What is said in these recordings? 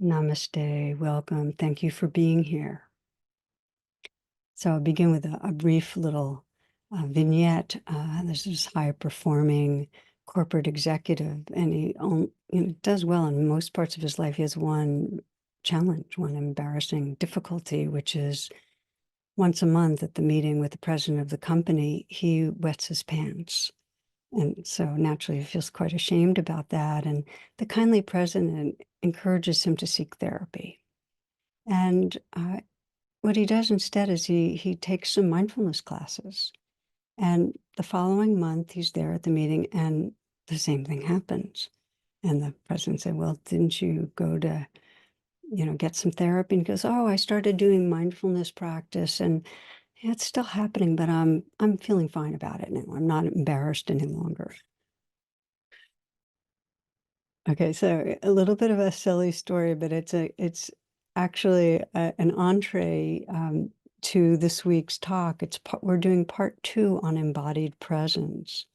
Namaste, welcome. Thank you for being here. So I'll begin with a brief little vignette. This is high-performing corporate executive, and he does well in most parts of his life. He has one challenge, one embarrassing difficulty, which is once a month at the meeting with the president of the company, he wets his pants. And so naturally he feels quite ashamed about that. And the kindly president encourages him to seek therapy. And what he does instead is he takes some mindfulness classes. And the following month, he's there at the meeting, and the same thing happens. And the president said, well, didn't you go to, get some therapy? And he goes, oh, I started doing mindfulness practice, and it's still happening, but I'm feeling fine about it now. I'm not embarrassed any longer. Okay, so a little bit of a silly story, but it's actually an entree to this week's talk. We're doing part 2 on embodied presence,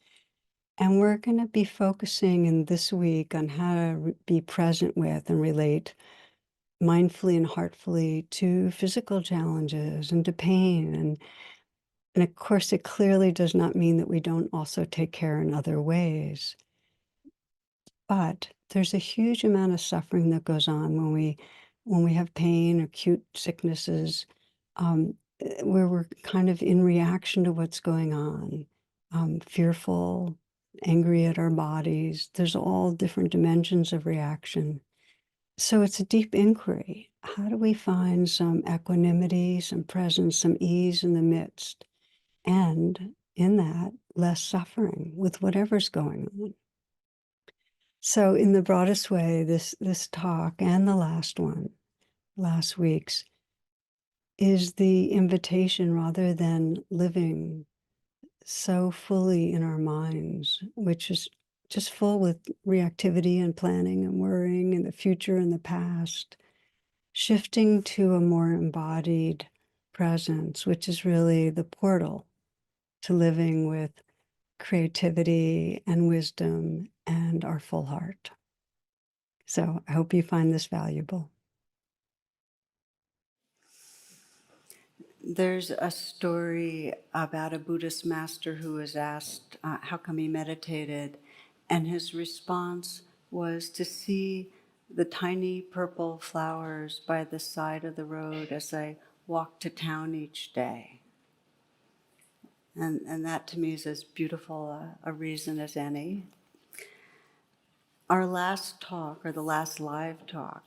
and we're going to be focusing in this week on how to be present with and relate mindfully and heartfully to physical challenges and to pain, and of course, it clearly does not mean that we don't also take care in other ways. But there's a huge amount of suffering that goes on when we have pain, acute sicknesses, where we're kind of in reaction to what's going on, fearful, angry at our bodies. There's all different dimensions of reaction. So it's a deep inquiry. How do we find some equanimity, some presence, some ease in the midst? And in that, less suffering with whatever's going on. So in the broadest way, this talk and the last one, last week's, is the invitation rather than living so fully in our minds, which is just full with reactivity and planning and worrying and the future and the past, shifting to a more embodied presence, which is really the portal to living with creativity and wisdom and our full heart. So I hope you find this valuable. There's a story about a Buddhist master who was asked how come he meditated, and his response was to see the tiny purple flowers by the side of the road as I walked to town each day. And that to me is as beautiful a reason as any. Our last talk, or the last live talk,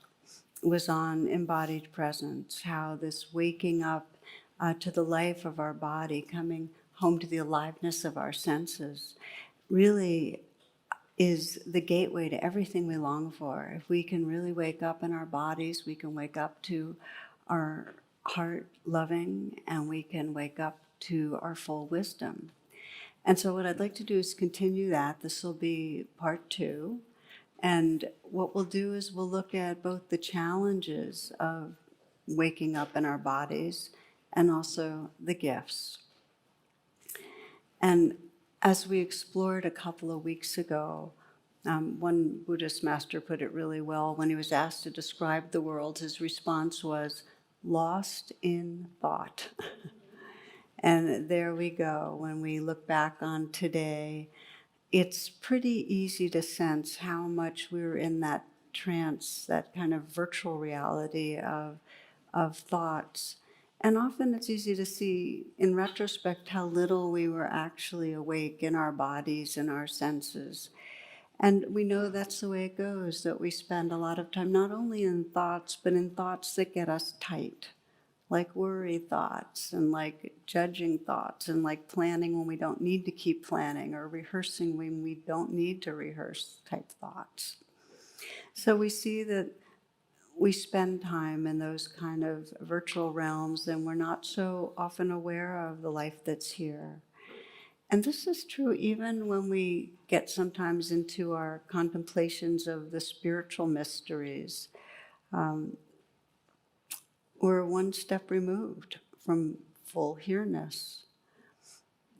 was on embodied presence, how this waking up to the life of our body, coming home to the aliveness of our senses, really is the gateway to everything we long for. If we can really wake up in our bodies, we can wake up to our heart loving, and we can wake up to our full wisdom. And so what I'd like to do is continue that. This will be part 2. And what we'll do is we'll look at both the challenges of waking up in our bodies and also the gifts. And as we explored a couple of weeks ago, one Buddhist master put it really well. When he was asked to describe the world, his response was, lost in thought. And there we go. When we look back on today, it's pretty easy to sense how much we were in that trance, that kind of virtual reality of thoughts. And often it's easy to see in retrospect how little we were actually awake in our bodies and our senses. And we know that's the way it goes, that we spend a lot of time not only in thoughts, but in thoughts that get us tight, like worry thoughts and like judging thoughts and like planning when we don't need to keep planning, or rehearsing when we don't need to rehearse type thoughts. So we see that we spend time in those kind of virtual realms, and we're not so often aware of the life that's here. And this is true even when we get sometimes into our contemplations of the spiritual mysteries. We're one step removed from full here-ness.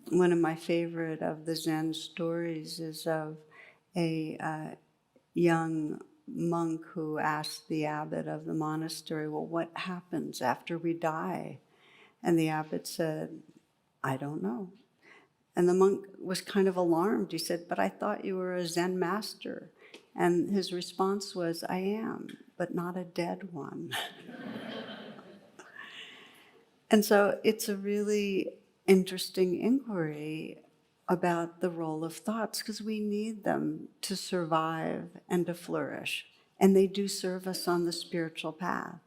One of my favorite of the Zen stories is of a young monk who asked the abbot of the monastery, well, what happens after we die? And the abbot said, I don't know. And the monk was kind of alarmed. He said, but I thought you were a Zen master. And his response was, I am, but not a dead one. And so it's a really interesting inquiry about the role of thoughts, because we need them to survive and to flourish. And they do serve us on the spiritual path.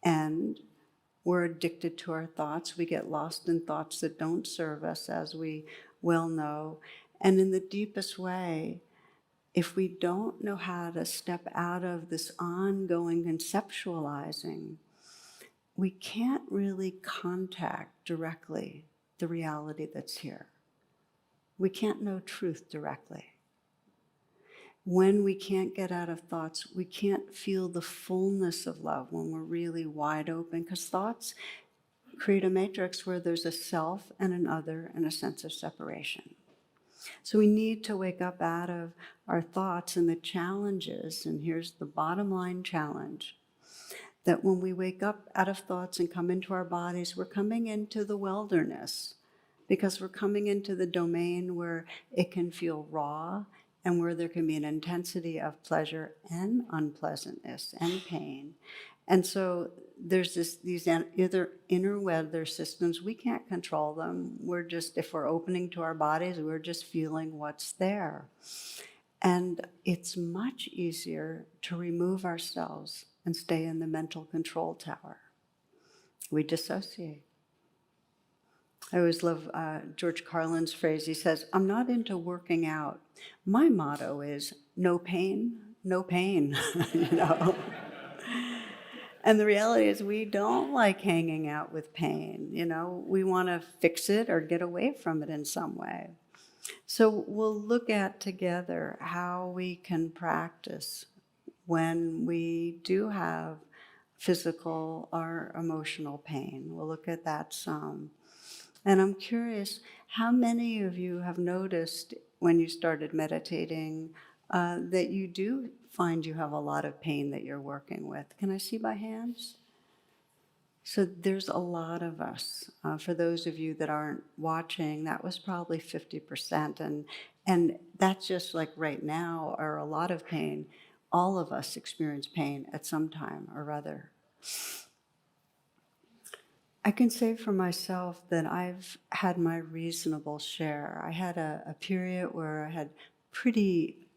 And we're addicted to our thoughts. We get lost in thoughts that don't serve us, as we well know. And in the deepest way, if we don't know how to step out of this ongoing conceptualizing, we can't really contact directly the reality that's here. We can't know truth directly. When we can't get out of thoughts, we can't feel the fullness of love when we're really wide open, because thoughts create a matrix where there's a self and an other and a sense of separation. So we need to wake up out of our thoughts and the challenges, and here's the bottom line challenge, that when we wake up out of thoughts and come into our bodies, we're coming into the wilderness, because we're coming into the domain where it can feel raw and where there can be an intensity of pleasure and unpleasantness and pain. And so there's these either inner weather systems, we can't control them. We're just, if we're opening to our bodies, we're just feeling what's there. And it's much easier to remove ourselves and stay in the mental control tower. We dissociate. I always love George Carlin's phrase. He says, I'm not into working out. My motto is no pain, no pain, you know. And the reality is we don't like hanging out with pain, you know. We want to fix it or get away from it in some way. So we'll look at together how we can practice when we do have physical or emotional pain. We'll look at that some. And I'm curious, how many of you have noticed when you started meditating that you do find you have a lot of pain that you're working with? Can I see by hands? So there's a lot of us. For those of you that aren't watching, that was probably 50%. And that's just like right now, or a lot of pain. All of us experience pain at some time or other. I can say for myself that I've had my reasonable share. I had a period where I had pretty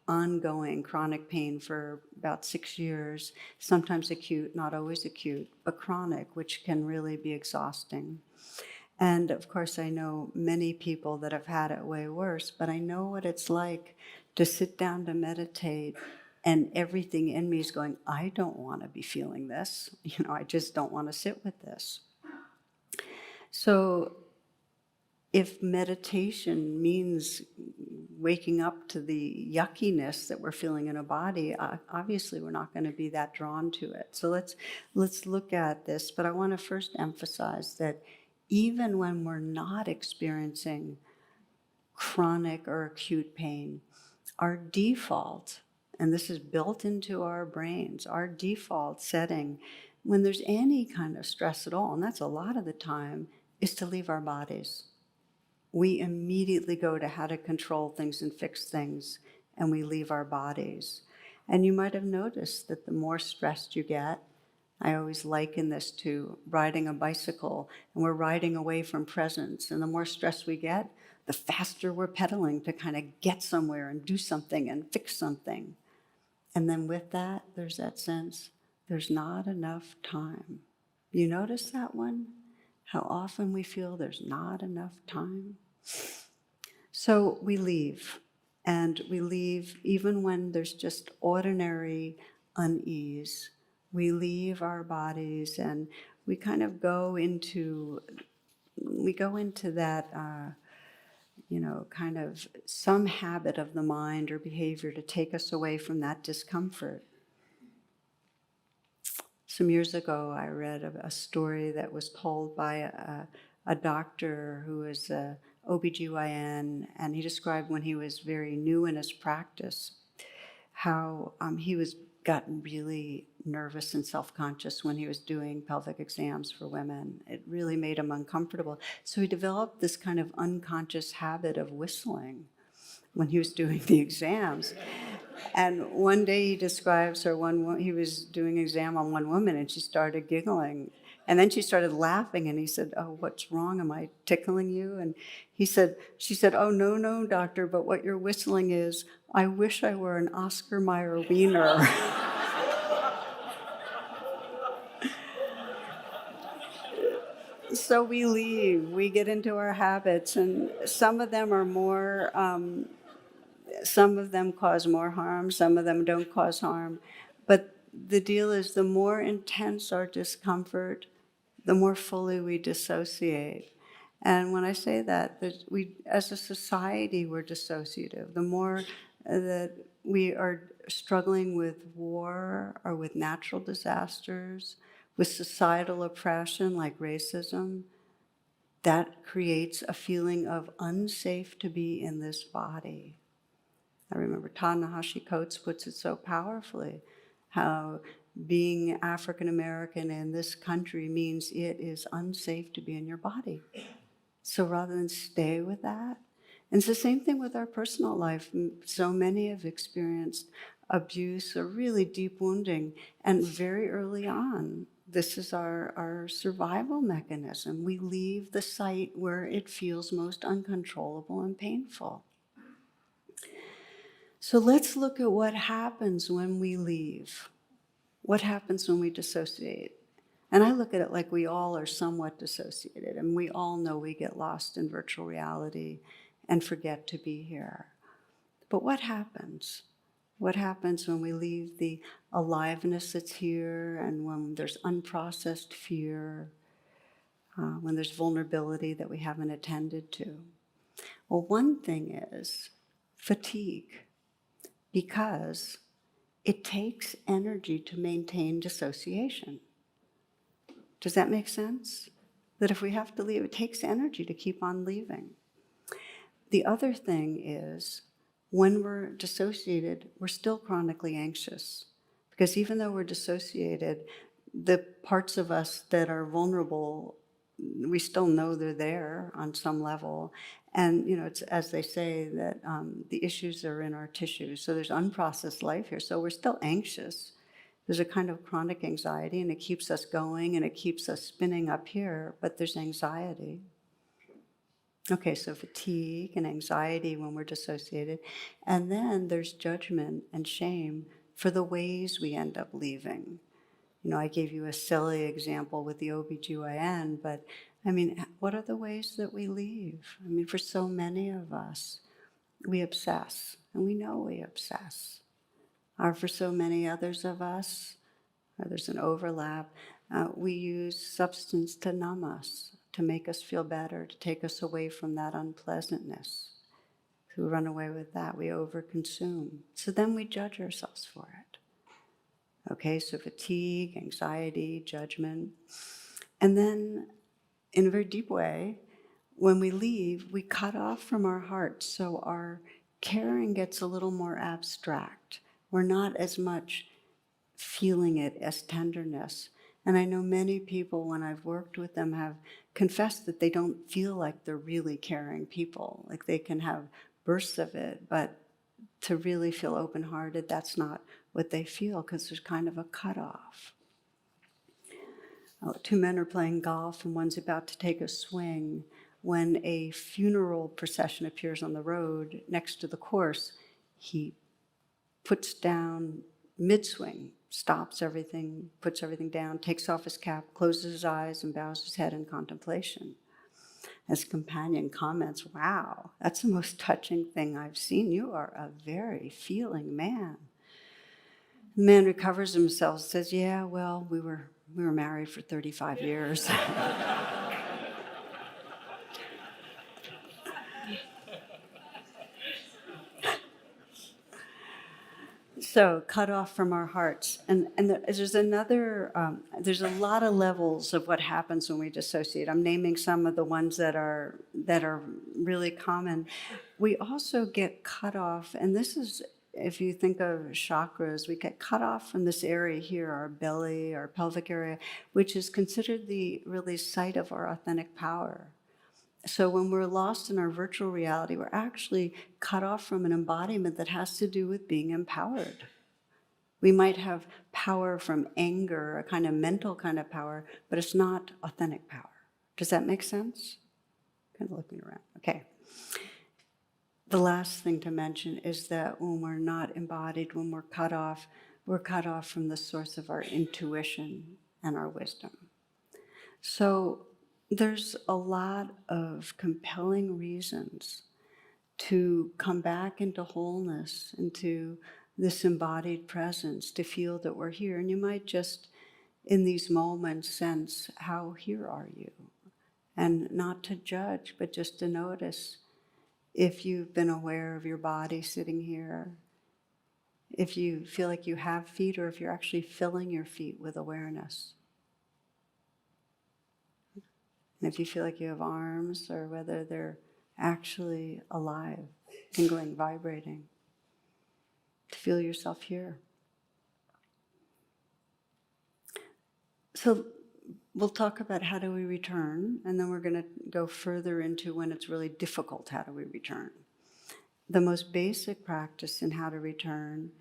ongoing chronic pain for about 6 years, sometimes acute, not always acute, but chronic, which can really be exhausting. And of course, I know many people that have had it way worse, but I know what it's like to sit down to meditate and everything in me is going, I don't want to be feeling this. You know, I just don't want to sit with this. So if meditation means waking up to the yuckiness that we're feeling in a body, obviously we're not going to be that drawn to it. So let's look at this. But I want to first emphasize that even when we're not experiencing chronic or acute pain, our default, and this is built into our brains, our default setting, when there's any kind of stress at all, and that's a lot of the time, is to leave our bodies. We immediately go to how to control things and fix things, and we leave our bodies. And you might have noticed that the more stressed you get, I always liken this to riding a bicycle, and we're riding away from presence, and the more stressed we get, the faster we're pedaling to kind of get somewhere and do something and fix something. And then with that, there's that sense, there's not enough time. You notice that one? How often we feel there's not enough time? So we leave, and we leave even when there's just ordinary unease. We leave our bodies and we kind of go into that, kind of some habit of the mind or behavior to take us away from that discomfort. Some years ago, I read a story that was told by a doctor who was a OBGYN, and he described when he was very new in his practice, how he was gotten really nervous and self-conscious when he was doing pelvic exams for women. It really made him uncomfortable. So he developed this kind of unconscious habit of whistling when he was doing the exams. And one day he describes her, he was doing an exam on one woman and she started giggling. And then she started laughing and he said, "Oh, what's wrong? Am I tickling you?" And she said, "Oh, no, doctor, but what you're whistling is, I wish I were an Oscar Mayer wiener." So we leave, we get into our habits, and some of them are more, some of them cause more harm, some of them don't cause harm. But the deal is, the more intense our discomfort, the more fully we dissociate. And when I say that, as a society, we're dissociative. The more that we are struggling with war or with natural disasters, with societal oppression like racism, that creates a feeling of unsafe to be in this body. I remember Ta-Nehisi Coates puts it so powerfully, how being African American in this country means it is unsafe to be in your body. So rather than stay with that, and it's the same thing with our personal life. So many have experienced abuse or really deep wounding, and very early on, this is our survival mechanism. We leave the site where it feels most uncontrollable and painful. So let's look at what happens when we leave. What happens when we dissociate? And I look at it like we all are somewhat dissociated, and we all know we get lost in virtual reality and forget to be here. But what happens? What happens when we leave the aliveness that's here, and when there's unprocessed fear, when there's vulnerability that we haven't attended to? Well, one thing is fatigue, because it takes energy to maintain dissociation. Does that make sense? That if we have to leave, it takes energy to keep on leaving. The other thing is, when we're dissociated, we're still chronically anxious. Because even though we're dissociated, the parts of us that are vulnerable, we still know they're there on some level. And it's, as they say, that the issues are in our tissues. So there's unprocessed life here. So we're still anxious. There's a kind of chronic anxiety, and it keeps us going, and it keeps us spinning up here, but there's anxiety. Okay, so fatigue and anxiety when we're dissociated. And then there's judgment and shame for the ways we end up leaving. I gave you a silly example with the OBGYN, but what are the ways that we leave? For so many of us, we obsess, and we know we obsess. Or for so many others of us, there's an overlap, we use substance to numb us, to make us feel better, to take us away from that unpleasantness. So we run away with that, we overconsume. So then we judge ourselves for it. Okay, so fatigue, anxiety, judgment. And then, in a very deep way, when we leave, we cut off from our heart, so our caring gets a little more abstract. We're not as much feeling it as tenderness. And I know many people, when I've worked with them, have confessed that they don't feel like they're really caring people. Like they can have bursts of it, but to really feel open-hearted, that's not what they feel, because there's kind of a cutoff. Two men are playing golf, and one's about to take a swing. When a funeral procession appears on the road next to the course, he puts down mid-swing, stops everything, puts everything down, takes off his cap, closes his eyes, and bows his head in contemplation. His companion comments, "Wow, that's the most touching thing I've seen. You are a very feeling man." The man recovers himself, says, "Yeah, well, we were married for 35 years." So, cut off from our hearts. And there's there's a lot of levels of what happens when we dissociate. I'm naming some of the ones that are really common. We also get cut off, and this is if you think of chakras, we get cut off from this area here, our belly, our pelvic area, which is considered the really site of our authentic power. So when we're lost in our virtual reality, we're actually cut off from an embodiment that has to do with being empowered. We might have power from anger, a kind of mental kind of power, but it's not authentic power. Does that make sense? Kind of looking around. Okay. The last thing to mention is that when we're not embodied, when we're cut off from the source of our intuition and our wisdom. So there's a lot of compelling reasons to come back into wholeness, into this embodied presence, to feel that we're here. And you might just, in these moments, sense how here are you? And not to judge, but just to notice if you've been aware of your body sitting here, if you feel like you have feet, or if you're actually filling your feet with awareness. And if you feel like you have arms, or whether they're actually alive, tingling, vibrating, to feel yourself here. So we'll talk about how do we return, and then we're going to go further into when it's really difficult, how do we return. The most basic practice in how to return,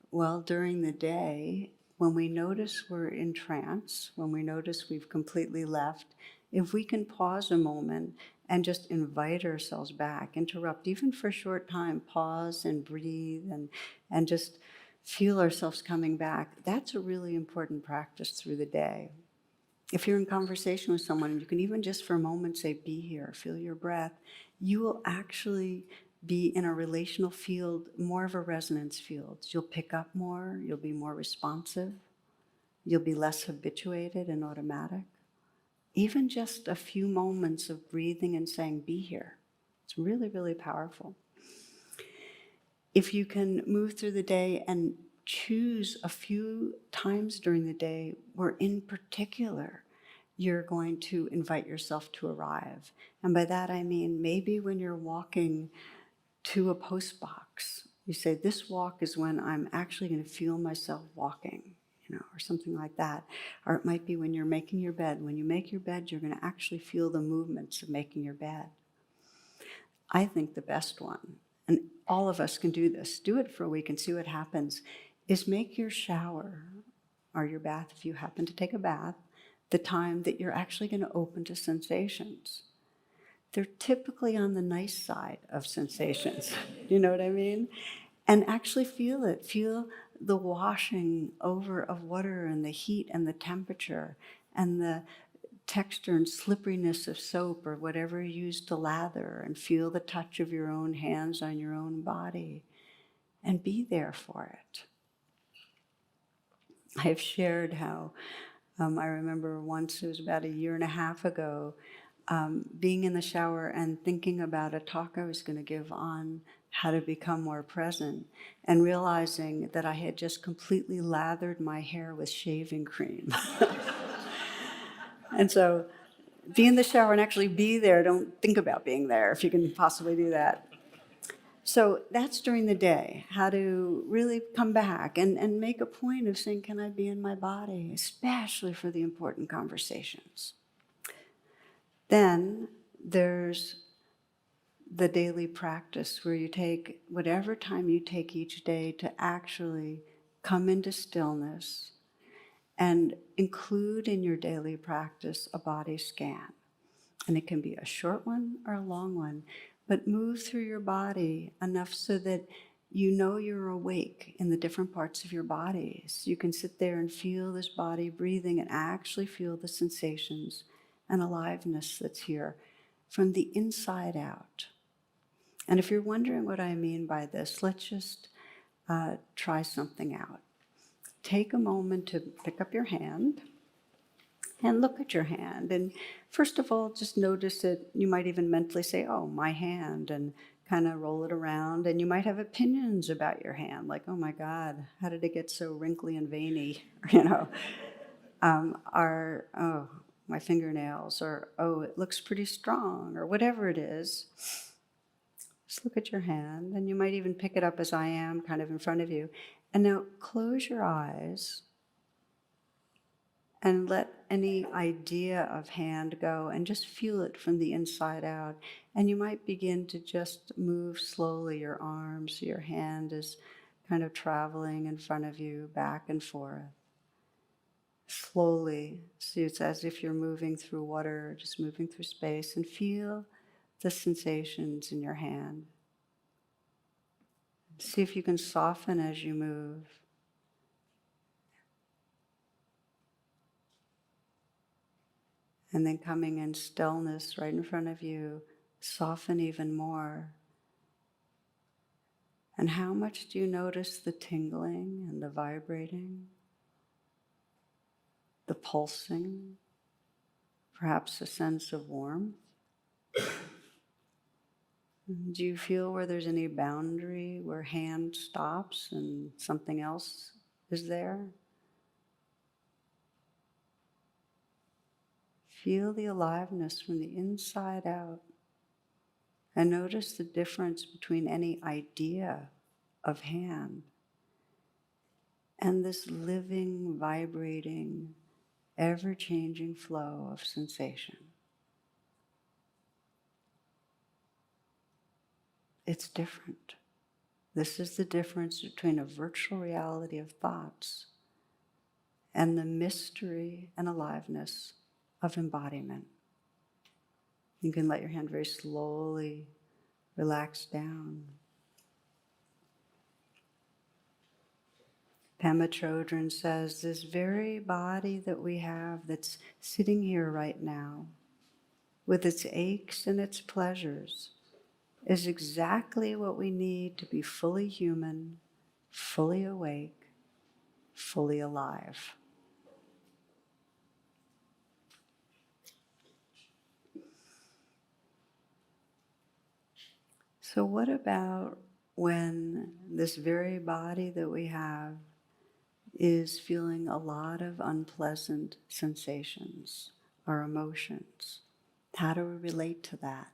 well, during the day, when we notice we're in trance, when we notice we've completely left, if we can pause a moment and just invite ourselves back, interrupt, even for a short time, pause and breathe and just feel ourselves coming back, that's a really important practice through the day. If you're in conversation with someone, and you can even just for a moment say, be here, feel your breath, you will actually be in a relational field, more of a resonance field. You'll pick up more, you'll be more responsive, you'll be less habituated and automatic. Even just a few moments of breathing and saying, be here. It's really, really powerful. If you can move through the day and choose a few times during the day where in particular you're going to invite yourself to arrive. And by that I mean maybe when you're walking to a post box, you say, this walk is when I'm actually going to feel myself walking. Or something like that. Or it might be when you're making your bed. When you make your bed, you're going to actually feel the movements of making your bed. I think the best one, and all of us can do this, do it for a week and see what happens, is make your shower or your bath, if you happen to take a bath, the time that you're actually going to open to sensations. They're typically on the nice side of sensations. You know what I mean? And actually feel it. Feel the washing over of water and the heat and the temperature and the texture and slipperiness of soap or whatever you use to lather, and feel the touch of your own hands on your own body and be there for it. I've shared how I remember once, it was about a year and a half ago, being in the shower and thinking about a talk I was going to give on how to become more present, and realizing that I had just completely lathered my hair with shaving cream. And so be in the shower and actually be there. Don't think about being there if you can possibly do that. So that's during the day, how to really come back and make a point of saying, can I be in my body, especially for the important conversations. Then there's the daily practice where you take whatever time you take each day to actually come into stillness and include in your daily practice a body scan. And it can be a short one or a long one, but move through your body enough so that you know you're awake in the different parts of your body. So you can sit there and feel this body breathing and actually feel the sensations and aliveness that's here from the inside out. And if you're wondering what I mean by this, let's just try something out. Take a moment to pick up your hand and look at your hand. And first of all, just notice it. You might even mentally say, oh, my hand, and kind of roll it around. And you might have opinions about your hand, like, oh my God, how did it get so wrinkly and veiny? Oh, my fingernails, or oh, it looks pretty strong, or whatever it is. Just look at your hand, and you might even pick it up as I am, kind of in front of you. And now close your eyes and let any idea of hand go and just feel it from the inside out. And you might begin to just move slowly your arms, so your hand is kind of traveling in front of you, back and forth. Slowly, so it's as if you're moving through water, just moving through space, and feel the sensations in your hand. See if you can soften as you move. And then coming in stillness right in front of you, soften even more. And how much do you notice the tingling and the vibrating, the pulsing, perhaps a sense of warmth? Do you feel where there's any boundary, where hand stops and something else is there? Feel the aliveness from the inside out. And notice the difference between any idea of hand and this living, vibrating, ever-changing flow of sensation. It's different. This is the difference between a virtual reality of thoughts and the mystery and aliveness of embodiment. You can let your hand very slowly relax down. Pema Chodron says, this very body that we have that's sitting here right now, with its aches and its pleasures, is exactly what we need to be fully human, fully awake, fully alive. So what about when this very body that we have is feeling a lot of unpleasant sensations or emotions? How do we relate to that?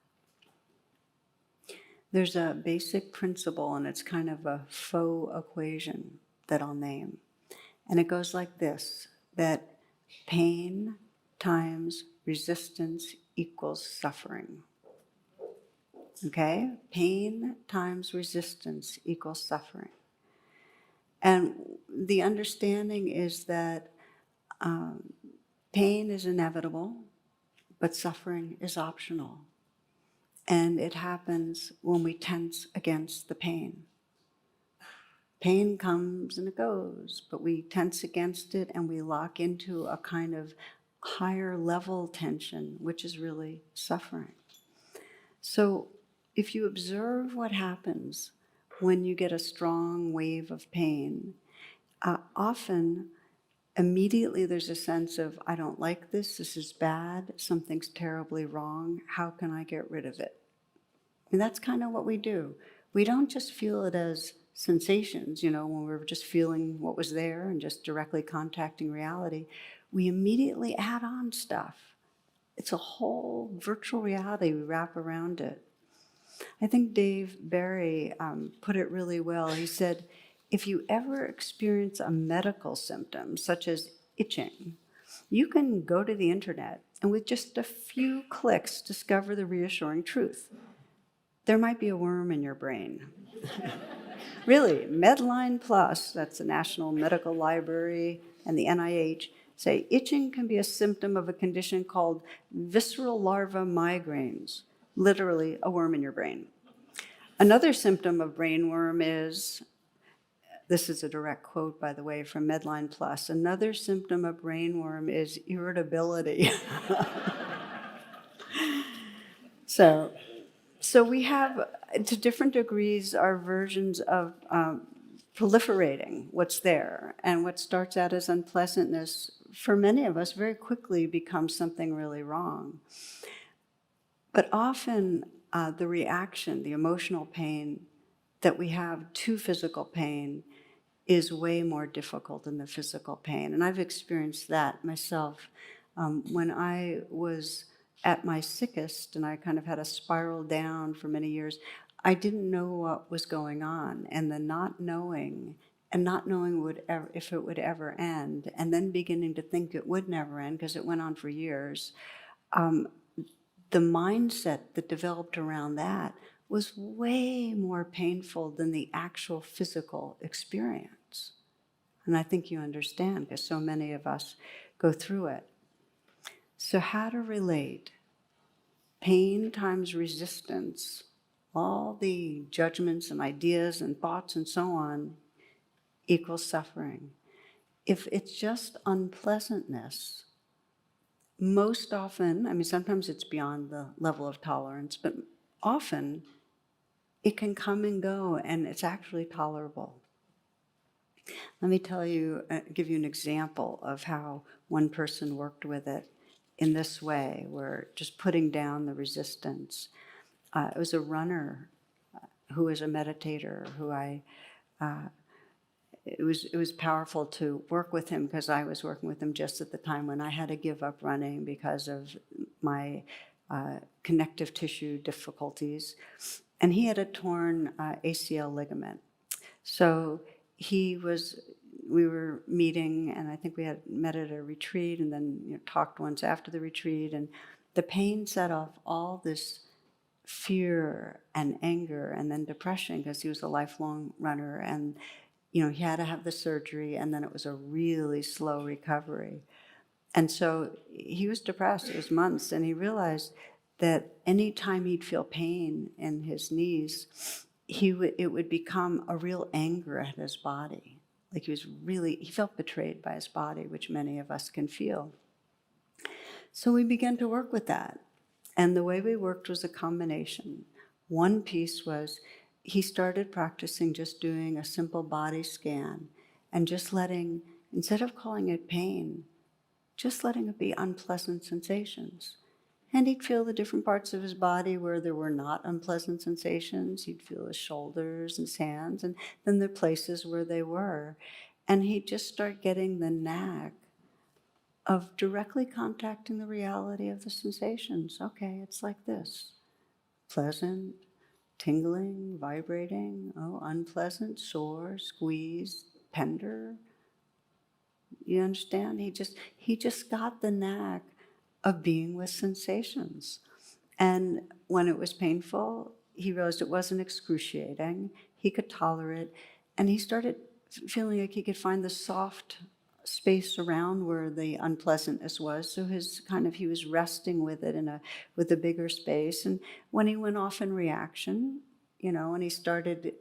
There's a basic principle, and it's kind of a faux equation that I'll name. And it goes like this, that pain times resistance equals suffering. Okay? Pain times resistance equals suffering. And the understanding is that pain is inevitable, but suffering is optional. And it happens when we tense against the pain. Pain comes and it goes, but we tense against it and we lock into a kind of higher level tension, which is really suffering. So if you observe what happens when you get a strong wave of pain, often immediately there's a sense of, I don't like this is bad, something's terribly wrong, how can I get rid of it? And that's kind of what we do. We don't just feel it as sensations, when we're just feeling what was there and just directly contacting reality. We immediately add on stuff. It's a whole virtual reality we wrap around it. I think Dave Barry put it really well. He said, if you ever experience a medical symptom, such as itching, you can go to the internet and with just a few clicks discover the reassuring truth. There might be a worm in your brain. Really, Medline Plus, that's the National Medical Library and the NIH, say itching can be a symptom of a condition called visceral larva migraines, literally a worm in your brain. Another symptom of brain worm is, this is a direct quote, by the way, from Medline Plus, another symptom of brain worm is irritability. So we have, to different degrees, our versions of proliferating what's there. And what starts out as unpleasantness, for many of us, very quickly becomes something really wrong. But often the reaction, the emotional pain that we have to physical pain is way more difficult than the physical pain. And I've experienced that myself. When I was at my sickest, and I kind of had a spiral down for many years, I didn't know what was going on, and the not knowing, and not knowing if it would ever end, and then beginning to think it would never end because it went on for years. Um, the mindset that developed around that was way more painful than the actual physical experience. And I think you understand because so many of us go through it. So, how to relate pain times resistance, all the judgments and ideas and thoughts and so on, equals suffering. If it's just unpleasantness, most often, I mean, sometimes it's beyond the level of tolerance, but often it can come and go and it's actually tolerable. Let me tell you, give you an example of how one person worked with it in this way, where just putting down the resistance. It was a runner who was a meditator who it was powerful to work with him because I was working with him just at the time when I had to give up running because of my connective tissue difficulties. And he had a torn ACL ligament. So we were meeting, and I think we had met at a retreat and then talked once after the retreat, and the pain set off all this fear and anger and then depression because he was a lifelong runner, and he had to have the surgery, and then it was a really slow recovery. And so he was depressed. It was months, and he realized that any time he'd feel pain in his knees, it would become a real anger at his body. Like he felt betrayed by his body, which many of us can feel. So we began to work with that. And the way we worked was a combination. One piece was he started practicing just doing a simple body scan and just letting, instead of calling it pain, just letting it be unpleasant sensations. And he'd feel the different parts of his body where there were not unpleasant sensations. He'd feel his shoulders and his hands, and then the places where they were. And he'd just start getting the knack of directly contacting the reality of the sensations. Okay, it's like this. Pleasant, tingling, vibrating, unpleasant, sore, squeezed, tender. You understand? He just got the knack of being with sensations. And when it was painful, he realized it wasn't excruciating. He could tolerate it. And he started feeling like he could find the soft space around where the unpleasantness was. So he was resting with it with a bigger space. And when he went off in reaction, and he started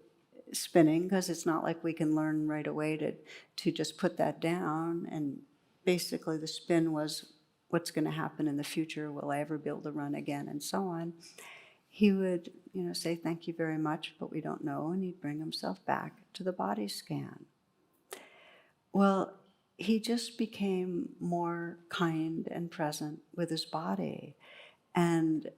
spinning, because it's not like we can learn right away to just put that down. And basically the spin was, what's going to happen in the future? Will I ever be able to run again? And so on. He would, say, thank you very much, but we don't know. And he'd bring himself back to the body scan. Well, he just became more kind and present with his body. And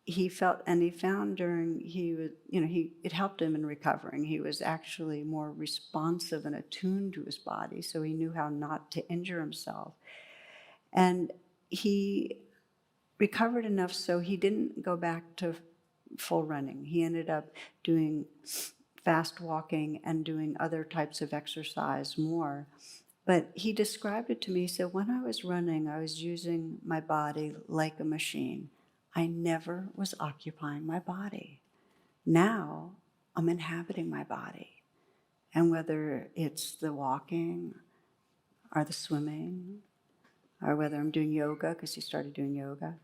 he found it helped him in recovering. He was actually more responsive and attuned to his body, so he knew how not to injure himself. And he recovered enough so he didn't go back to full running. He ended up doing fast walking and doing other types of exercise more. But he described it to me. He said, when I was running, I was using my body like a machine. I never was occupying my body. Now I'm inhabiting my body. And whether it's the walking or the swimming, or whether I'm doing yoga, because he started doing yoga,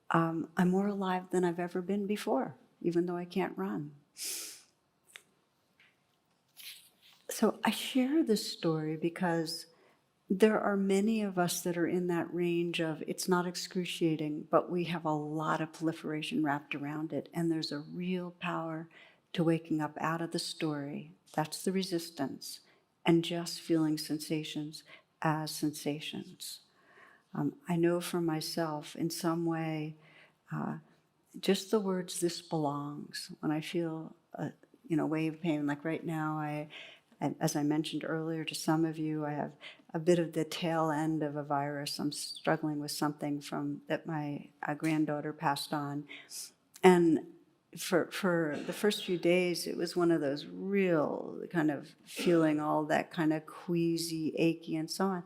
I'm more alive than I've ever been before, even though I can't run. So I share this story because there are many of us that are in that range of it's not excruciating, but we have a lot of proliferation wrapped around it. And there's a real power to waking up out of the story. That's the resistance. And just feeling sensations as sensations. I know for myself, in some way, just the words, this belongs, when I feel a wave of pain, like right now, as I mentioned earlier to some of you, I have a bit of the tail end of a virus. I'm struggling with something that my granddaughter passed on. And for the first few days, it was one of those real kind of feeling all that kind of queasy, achy, and so on.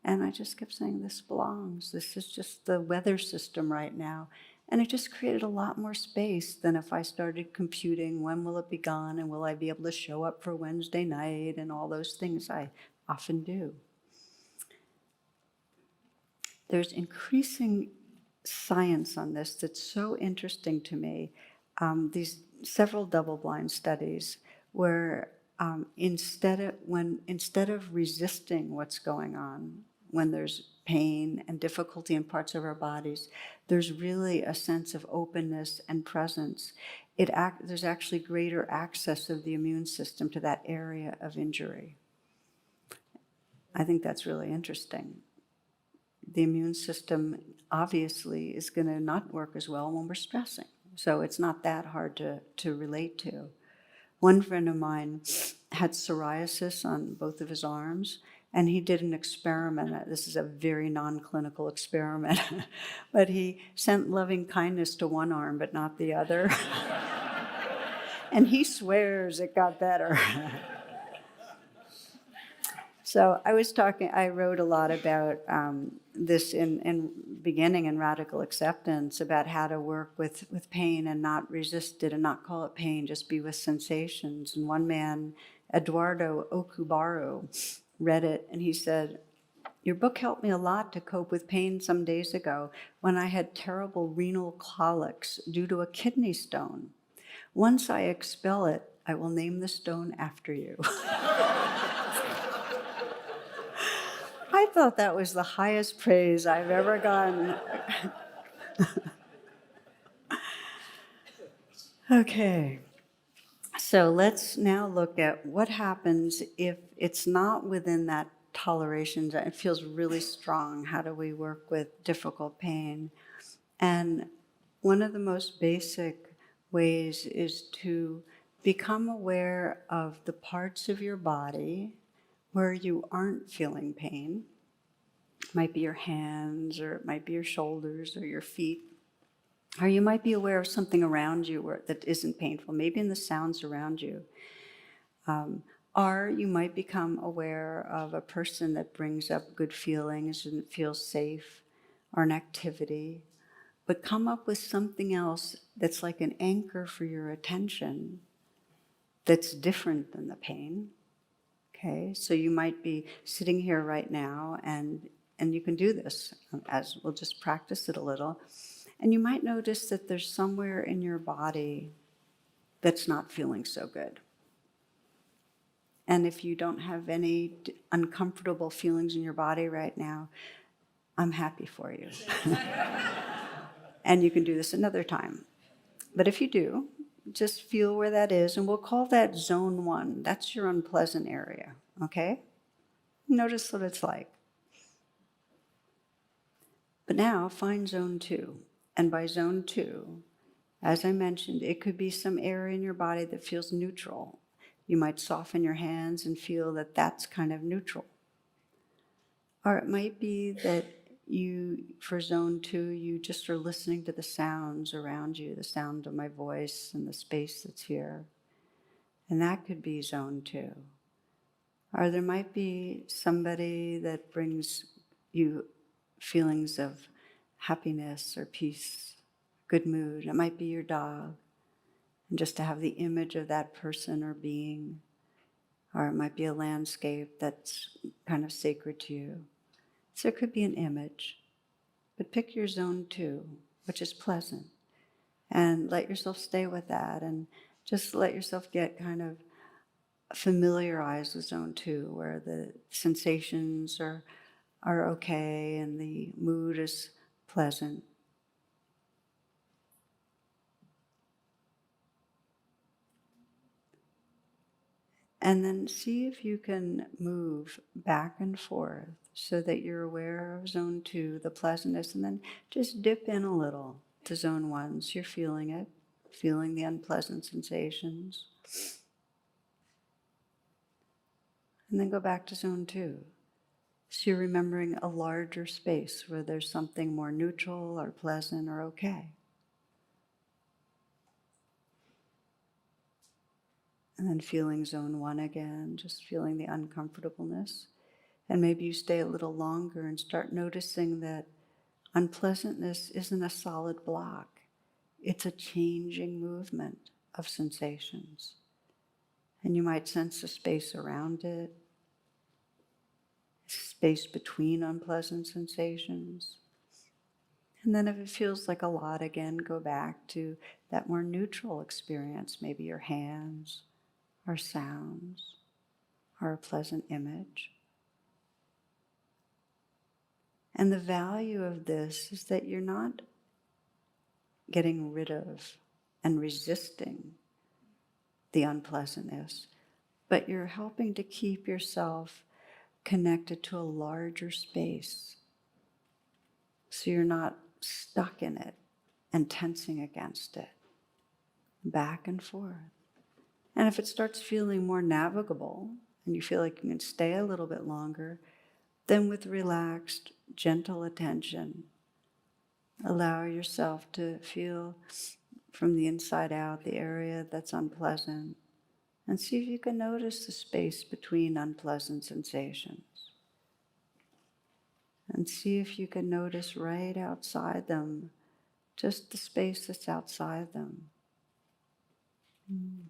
And I just kept saying, this belongs. This is just the weather system right now. And it just created a lot more space than if I started computing when will it be gone and will I be able to show up for Wednesday night and all those things I often do. There's increasing science on this that's so interesting to me. These several double-blind studies where instead of resisting what's going on, when there's pain and difficulty in parts of our bodies, there's really a sense of openness and presence. There's actually greater access of the immune system to that area of injury. I think that's really interesting. The immune system obviously is going to not work as well when we're stressing. So it's not that hard to relate to. One friend of mine had psoriasis on both of his arms, and he did an experiment. This is a very non-clinical experiment, but he sent loving kindness to one arm, but not the other. And he swears it got better. So I wrote a lot about this in beginning in Radical Acceptance, about how to work with pain and not resist it and not call it pain, just be with sensations. And one man, Eduardo Okubaru, read it and he said, "Your book helped me a lot to cope with pain some days ago when I had terrible renal colics due to a kidney stone. Once I expel it, I will name the stone after you." I thought that was the highest praise I've ever gotten. Okay, so let's now look at what happens if it's not within that toleration. It feels really strong. How do we work with difficult pain? And one of the most basic ways is to become aware of the parts of your body where you aren't feeling pain. It might be your hands, or it might be your shoulders, or your feet. Or you might be aware of something around you that isn't painful, maybe in the sounds around you. Or you might become aware of a person that brings up good feelings and feels safe, or an activity. But come up with something else that's like an anchor for your attention that's different than the pain. Okay, so you might be sitting here right now, and you can do this, as we'll just practice it a little. And you might notice that there's somewhere in your body that's not feeling so good. And if you don't have any uncomfortable feelings in your body right now, I'm happy for you. And you can do this another time. But if you do, just feel where that is, and we'll call that zone 1. That's your unpleasant area, okay? Notice what it's like. But now find zone 2. And by zone 2, as I mentioned, it could be some area in your body that feels neutral. You might soften your hands and feel that that's kind of neutral. Or it might be that for zone 2, you just are listening to the sounds around you, the sound of my voice and the space that's here. And that could be zone 2. Or there might be somebody that brings you feelings of happiness or peace, good mood. It might be your dog. And just to have the image of that person or being. Or it might be a landscape that's kind of sacred to you. So it could be an image. But pick your zone 2, which is pleasant. And let yourself stay with that. And just let yourself get kind of familiarized with zone 2, where the sensations are okay and the mood is pleasant. And then see if you can move back and forth so that you're aware of zone 2, the pleasantness, and then just dip in a little to zone 1 so you're feeling it, feeling the unpleasant sensations. And then go back to zone 2. So you're remembering a larger space where there's something more neutral or pleasant or okay. And then feeling zone 1 again, just feeling the uncomfortableness. And maybe you stay a little longer and start noticing that unpleasantness isn't a solid block. It's a changing movement of sensations. And you might sense a space around it, space between unpleasant sensations. And then if it feels like a lot again, go back to that more neutral experience, maybe your hands, or sounds, or a pleasant image. And the value of this is that you're not getting rid of and resisting the unpleasantness, but you're helping to keep yourself connected to a larger space. So you're not stuck in it and tensing against it, back and forth. And if it starts feeling more navigable and you feel like you can stay a little bit longer, then with relaxed, gentle attention, allow yourself to feel from the inside out the area that's unpleasant, and see if you can notice the space between unpleasant sensations. And see if you can notice right outside them, just the space that's outside them. And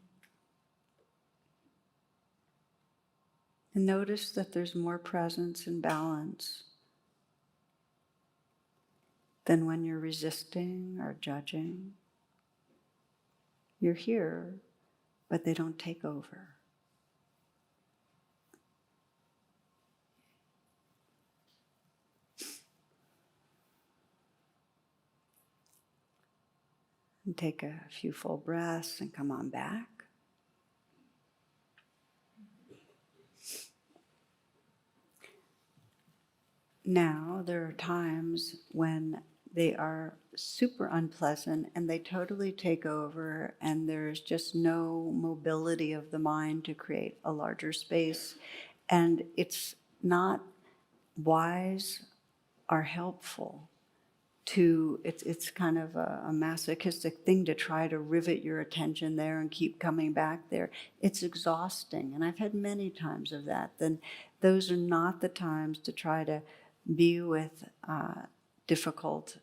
notice that there's more presence and balance than when you're resisting or judging. You're here, but they don't take over. And take a few full breaths and come on back. Now, there are times when they are super unpleasant and they totally take over, and there's just no mobility of the mind to create a larger space. And it's not wise or helpful to, it's kind of a masochistic thing to try to rivet your attention there and keep coming back there. It's exhausting, and I've had many times of that. Then those are not the times to try to be with difficult,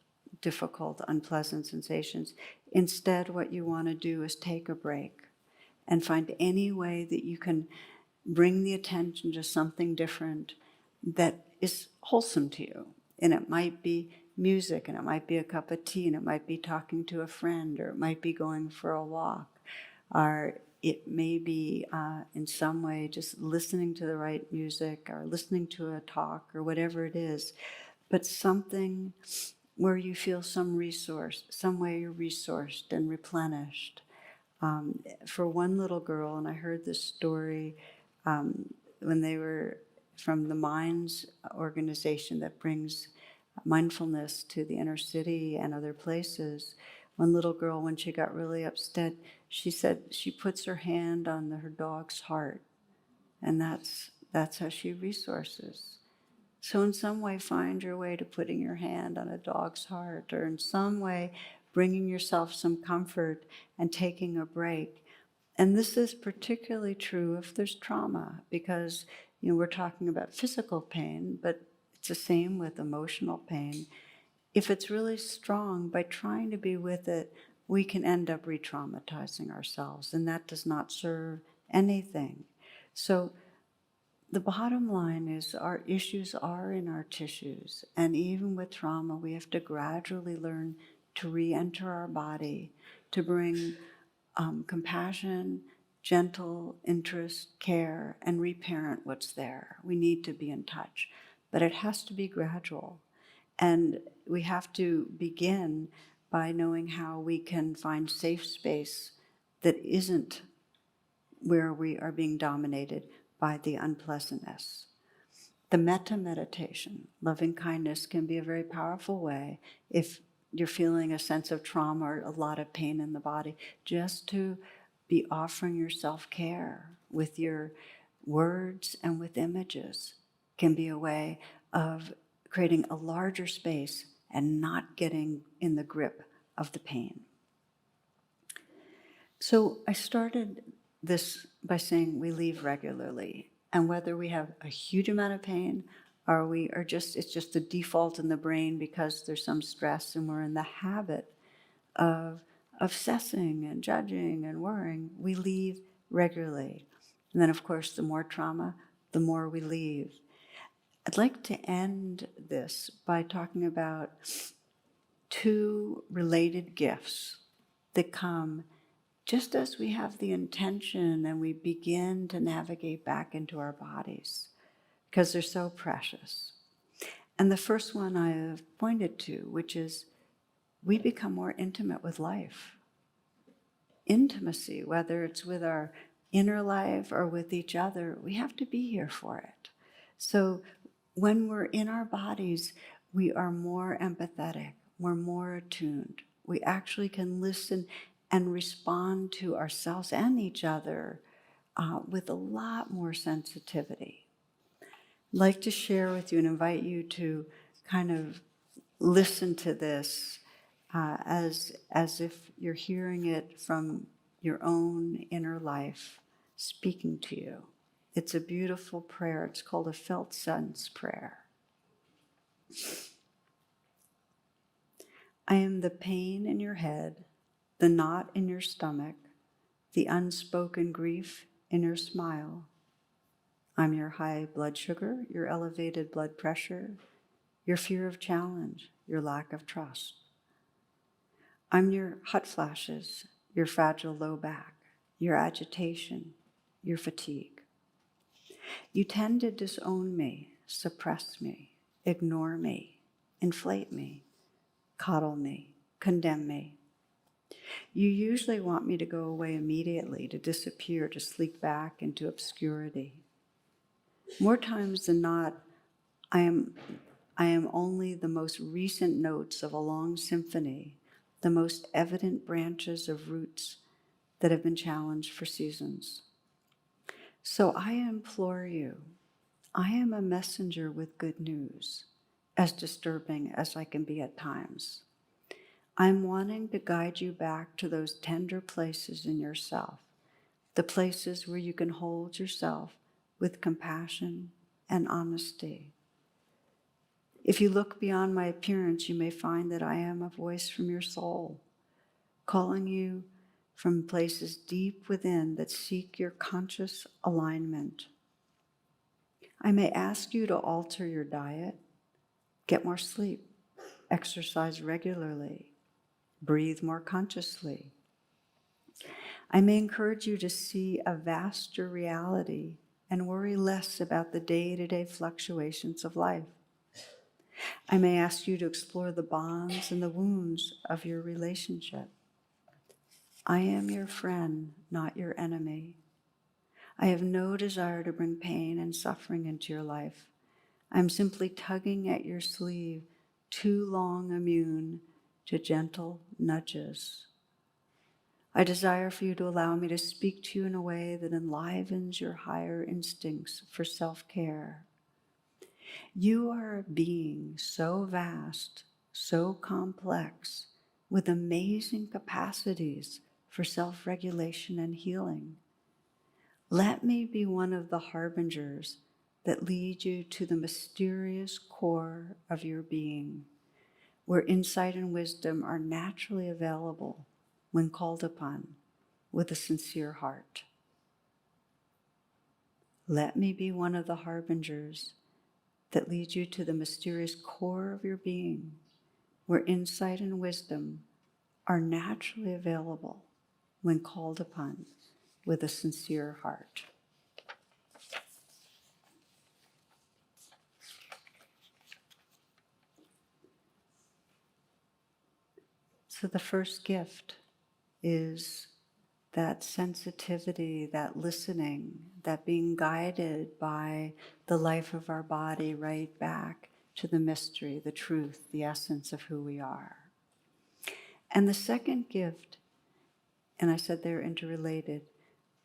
unpleasant sensations. Instead, what you want to do is take a break and find any way that you can bring the attention to something different that is wholesome to you. And it might be music, and it might be a cup of tea, and it might be talking to a friend, or it might be going for a walk, or it may be in some way just listening to the right music, or listening to a talk, or whatever it is. But something where you feel some resource, some way you're resourced and replenished. For one little girl, and I heard this story when they were from the Minds organization that brings mindfulness to the inner city and other places. One little girl, when she got really upset, she said she puts her hand on her dog's heart, and that's how she resources. So in some way, find your way to putting your hand on a dog's heart, or in some way, bringing yourself some comfort and taking a break. And this is particularly true if there's trauma, because we're talking about physical pain, but it's the same with emotional pain. If it's really strong, by trying to be with it, we can end up re-traumatizing ourselves, and that does not serve anything. So the bottom line is our issues are in our tissues, and even with trauma, we have to gradually learn to re-enter our body, to bring compassion, gentle interest, care, and reparent what's there. We need to be in touch, but it has to be gradual. And we have to begin by knowing how we can find safe space that isn't where we are being dominated by the unpleasantness. The metta meditation, loving kindness, can be a very powerful way if you're feeling a sense of trauma or a lot of pain in the body, just to be offering yourself care with your words and with images can be a way of creating a larger space and not getting in the grip of the pain. So I started this by saying we leave regularly. And whether we have a huge amount of pain or we are just, it's just the default in the brain because there's some stress and we're in the habit of obsessing and judging and worrying, we leave regularly. And then, of course, the more trauma, the more we leave. I'd like to end this by talking about two related gifts that come just as we have the intention and we begin to navigate back into our bodies, because they're so precious. And the first one I have pointed to, which is we become more intimate with life. Intimacy, whether it's with our inner life or with each other, we have to be here for it. So when we're in our bodies, we are more empathetic, we're more attuned. We actually can listen and respond to ourselves and each other with a lot more sensitivity. I'd like to share with you and invite you to kind of listen to this as if you're hearing it from your own inner life speaking to you. It's a beautiful prayer. It's called a felt sense prayer. I am the pain in your head, the knot in your stomach, the unspoken grief in your smile. I'm your high blood sugar, your elevated blood pressure, your fear of challenge, your lack of trust. I'm your hot flashes, your fragile low back, your agitation, your fatigue. You tend to disown me, suppress me, ignore me, inflate me, coddle me, condemn me. You usually want me to go away immediately, to disappear, to slink back into obscurity. More times than not, I am only the most recent notes of a long symphony, the most evident branches of roots that have been challenged for seasons. So I implore you, I am a messenger with good news, as disturbing as I can be at times. I'm wanting to guide you back to those tender places in yourself, the places where you can hold yourself with compassion and honesty. If you look beyond my appearance, you may find that I am a voice from your soul, calling you from places deep within that seek your conscious alignment. I may ask you to alter your diet, get more sleep, exercise regularly, breathe more consciously. I may encourage you to see a vaster reality and worry less about the day-to-day fluctuations of life. I may ask you to explore the bonds and the wounds of your relationship. I am your friend, not your enemy. I have no desire to bring pain and suffering into your life. I'm simply tugging at your sleeve, too long immune to gentle nudges. I desire for you to allow me to speak to you in a way that enlivens your higher instincts for self-care. You are a being so vast, so complex, with amazing capacities for self-regulation and healing. Let me be one of the harbingers that lead you to the mysterious core of your being, where insight and wisdom are naturally available when called upon with a sincere heart. Let me be one of the harbingers that leads you to the mysterious core of your being, where insight and wisdom are naturally available when called upon with a sincere heart. So the first gift is that sensitivity, that listening, that being guided by the life of our body right back to the mystery, the truth, the essence of who we are. And the second gift, and I said they're interrelated,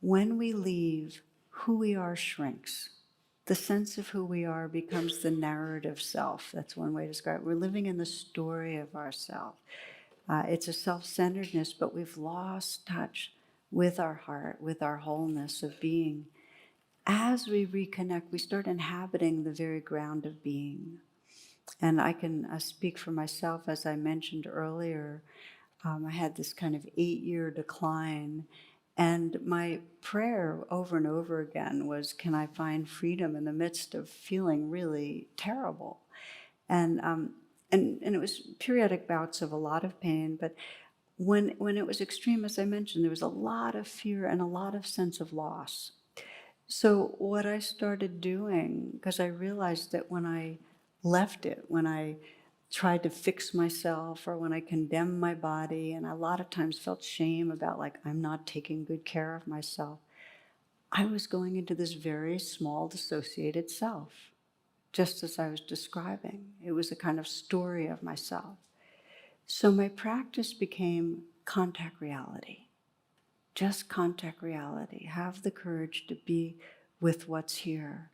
when we leave, who we are shrinks. The sense of who we are becomes the narrative self. That's one way to describe it. We're living in the story of ourself. It's a self-centeredness, but we've lost touch with our heart, with our wholeness of being. As we reconnect, we start inhabiting the very ground of being. And I can speak for myself, as I mentioned earlier. I had this kind of 8-year decline, and my prayer over and over again was, can I find freedom in the midst of feeling really terrible? And it was periodic bouts of a lot of pain, but when it was extreme, as I mentioned, there was a lot of fear and a lot of sense of loss. So what I started doing, because I realized that when I left it, when I tried to fix myself or when I condemned my body, and a lot of times felt shame about like, I'm not taking good care of myself, I was going into this very small dissociated self, just as I was describing. It was a kind of story of myself. So my practice became contact reality. Just contact reality. Have the courage to be with what's here.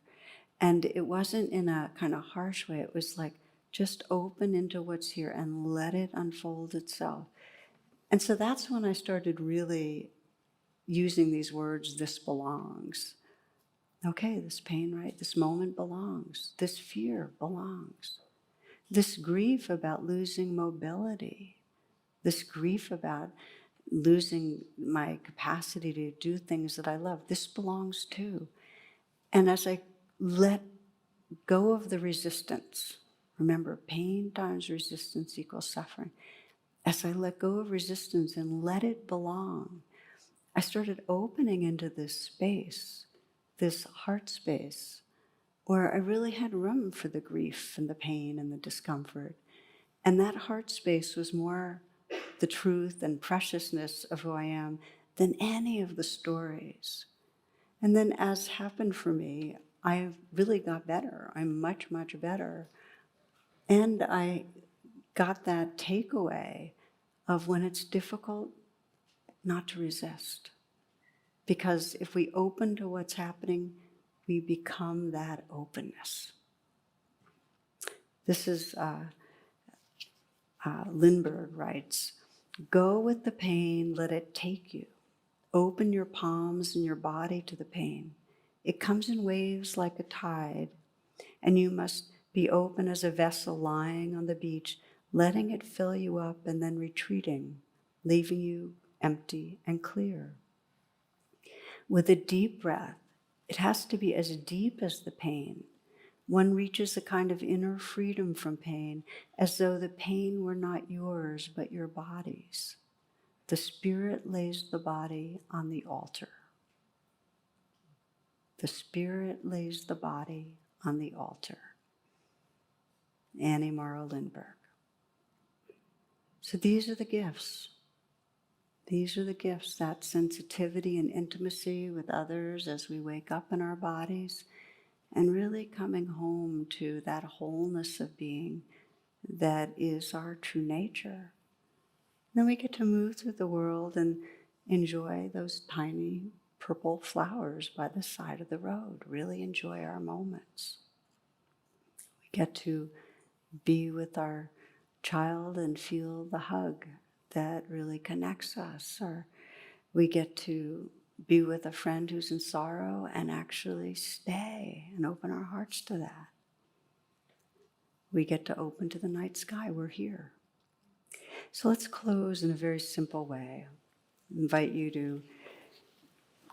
And it wasn't in a kind of harsh way. It was like, just open into what's here and let it unfold itself. And so that's when I started really using these words, this belongs. Okay, this pain, right? This moment belongs. This fear belongs. This grief about losing mobility. This grief about losing my capacity to do things that I love. This belongs too. And as I let go of the resistance, remember, pain times resistance equals suffering. As I let go of resistance and let it belong, I started opening into this space, this heart space, where I really had room for the grief and the pain and the discomfort. And that heart space was more the truth and preciousness of who I am than any of the stories. And then, as happened for me, I really got better. I'm much, much better. And I got that takeaway of when it's difficult, not to resist. Because if we open to what's happening, we become that openness. This is Lindbergh writes, go with the pain, let it take you. Open your palms and your body to the pain. It comes in waves like a tide, and you must be open as a vessel lying on the beach, letting it fill you up and then retreating, leaving you empty and clear. With a deep breath, it has to be as deep as the pain. One reaches a kind of inner freedom from pain, as though the pain were not yours, but your body's. The spirit lays the body on the altar. The spirit lays the body on the altar. Annie Morrow Lindbergh. So these are the gifts. These are the gifts, that sensitivity and intimacy with others as we wake up in our bodies, and really coming home to that wholeness of being that is our true nature. Then we get to move through the world and enjoy those tiny purple flowers by the side of the road, really enjoy our moments. We get to be with our child and feel the hug that really connects us, or we get to be with a friend who's in sorrow and actually stay and open our hearts to that. We get to open to the night sky. We're here. So let's close in a very simple way. I invite you to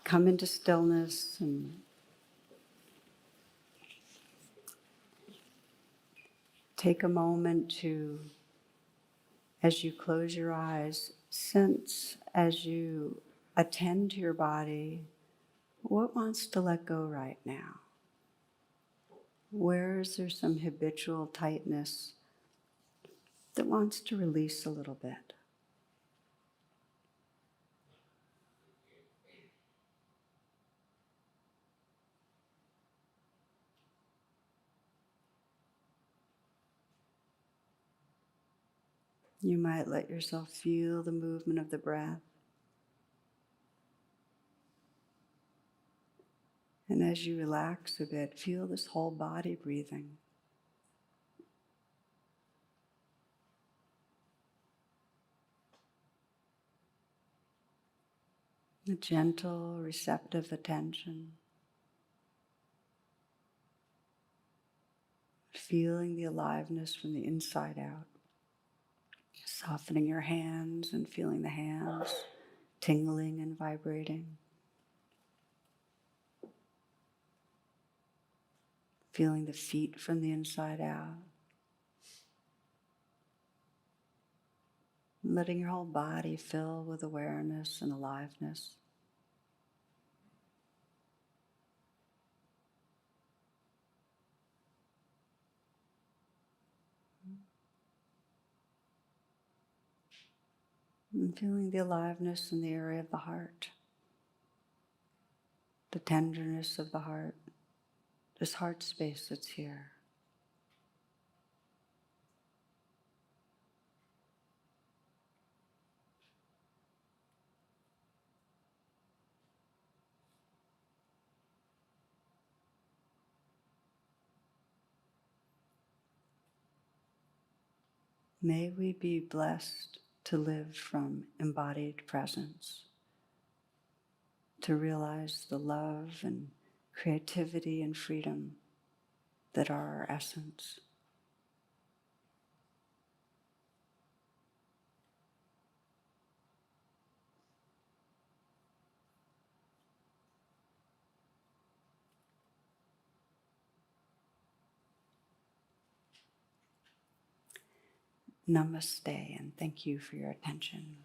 come into stillness and take a moment to, as you close your eyes, sense as you attend to your body, what wants to let go right now? Where is there some habitual tightness that wants to release a little bit? You might let yourself feel the movement of the breath. And as you relax a bit, feel this whole body breathing. A gentle, receptive attention. Feeling the aliveness from the inside out. Softening your hands and feeling the hands tingling and vibrating. Feeling the feet from the inside out. Letting your whole body fill with awareness and aliveness. And feeling the aliveness in the area of the heart. The tenderness of the heart. This heart space that's here. May we be blessed to live from embodied presence, to realize the love and creativity and freedom that are our essence. Namaste, and thank you for your attention.